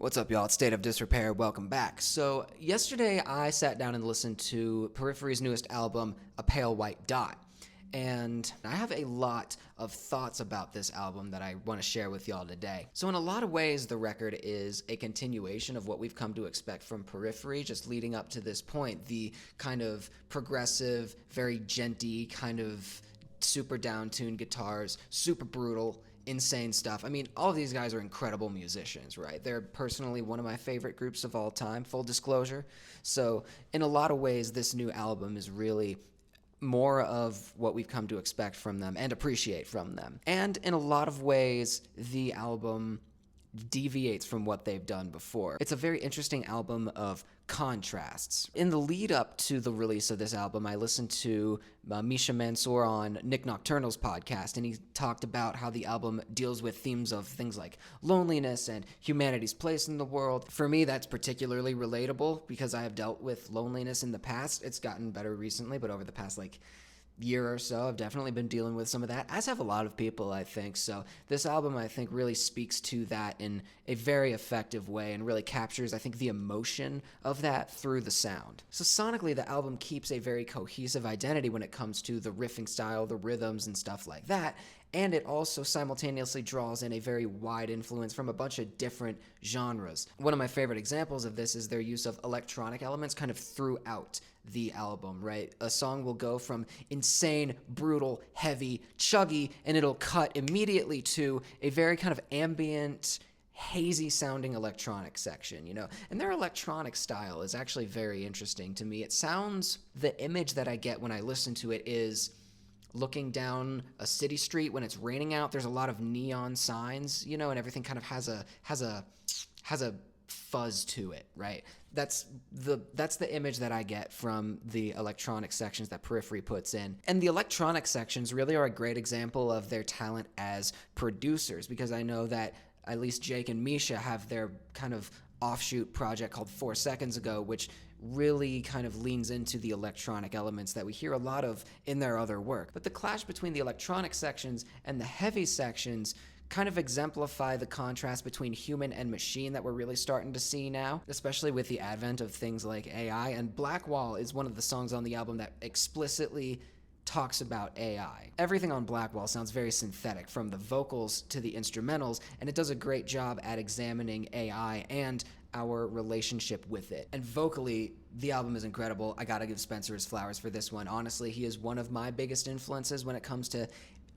What's up, y'all? It's State of Disrepair. Welcome back. So, yesterday I sat down and listened to Periphery's newest album, A Pale White Dot. And I have a lot of thoughts about this album that I want to share with y'all today. So in a lot of ways, the record is a continuation of what we've come to expect from Periphery, just leading up to this point. The kind of progressive, very genty, kind of super down-tuned guitars, super brutal, insane stuff. I mean, all of these guys are incredible musicians, right? They're personally one of my favorite groups of all time, full disclosure. So in a lot of ways, this new album is really more of what we've come to expect from them and appreciate from them. And in a lot of ways, the album deviates from what they've done before. It's a very interesting album of contrasts. In the lead up to the release of this album, I listened to Misha Mansour on Nick Nocturnal's podcast, and he talked about how the album deals with themes of things like loneliness and humanity's place in the world. For me, that's particularly relatable because I have dealt with loneliness in the past. It's gotten better recently, but over the past year or so, I've definitely been dealing with some of that, as have a lot of people, I think. So this album, I think, really speaks to that in a very effective way and really captures, I think, the emotion of that through the sound. So sonically, the album keeps a very cohesive identity when it comes to the riffing style, the rhythms, and stuff like that. And it also simultaneously draws in a very wide influence from a bunch of different genres. One of my favorite examples of this is their use of electronic elements kind of throughout the album, right? A song will go from insane, brutal, heavy, chuggy, and it'll cut immediately to a very kind of ambient, hazy sounding electronic section, And their electronic style is actually very interesting to me. It sounds, the image that I get when I listen to it is looking down a city street when it's raining out. There's a lot of neon signs, and everything kind of has a fuzz to it, right? That's the image that I get from the electronic sections that Periphery puts in. And the electronic sections really are a great example of their talent as producers, because I know that at least Jake and Misha have their kind of offshoot project called 4 Seconds Ago, which really kind of leans into the electronic elements that we hear a lot of in their other work. But the clash between the electronic sections and the heavy sections kind of exemplify the contrast between human and machine that we're really starting to see now, especially with the advent of things like AI. And Black Wall is one of the songs on the album that explicitly talks about AI. Everything on Black Wall sounds very synthetic, from the vocals to the instrumentals, and it does a great job at examining AI and our relationship with it. And vocally, the album is incredible. I gotta give Spencer his flowers for this one. Honestly, he is one of my biggest influences when it comes to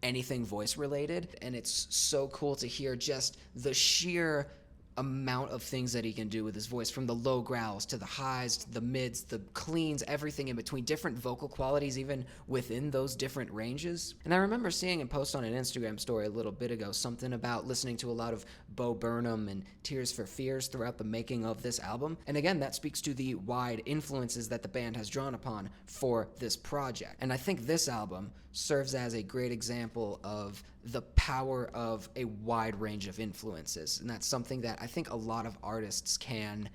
anything voice related, and it's so cool to hear just the sheer amount of things that he can do with his voice, from the low growls to the highs to the mids, the cleans, everything in between, different vocal qualities even within those different ranges. And I remember seeing him post on an Instagram story a little bit ago something about listening to a lot of Bo Burnham and Tears for Fears throughout the making of this album. And again, that speaks to the wide influences that the band has drawn upon for this project. And I think this album serves as a great example of the power of a wide range of influences. And that's something that I think a lot of artists can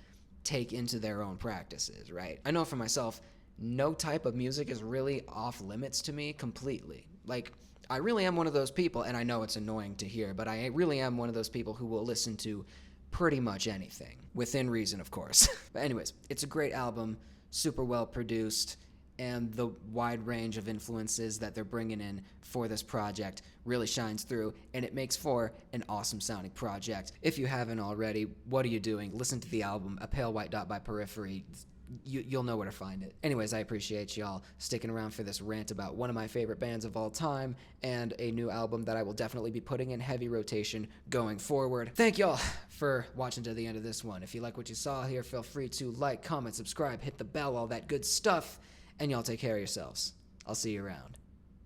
take into their own practices, right? I know for myself, no type of music is really off limits to me completely. I really am one of those people, and I know it's annoying to hear, but I really am one of those people who will listen to pretty much anything, within reason, of course. But anyways, it's a great album, super well produced, and the wide range of influences that they're bringing in for this project really shines through, and it makes for an awesome sounding project. If you haven't already, what are you doing? Listen to the album, A Pale White Dot by Periphery. You'll know where to find it. Anyways, I appreciate y'all sticking around for this rant about one of my favorite bands of all time and a new album that I will definitely be putting in heavy rotation going forward. Thank y'all for watching to the end of this one. If you like what you saw here, feel free to like, comment, subscribe, hit the bell, all that good stuff. And y'all take care of yourselves. I'll see you around.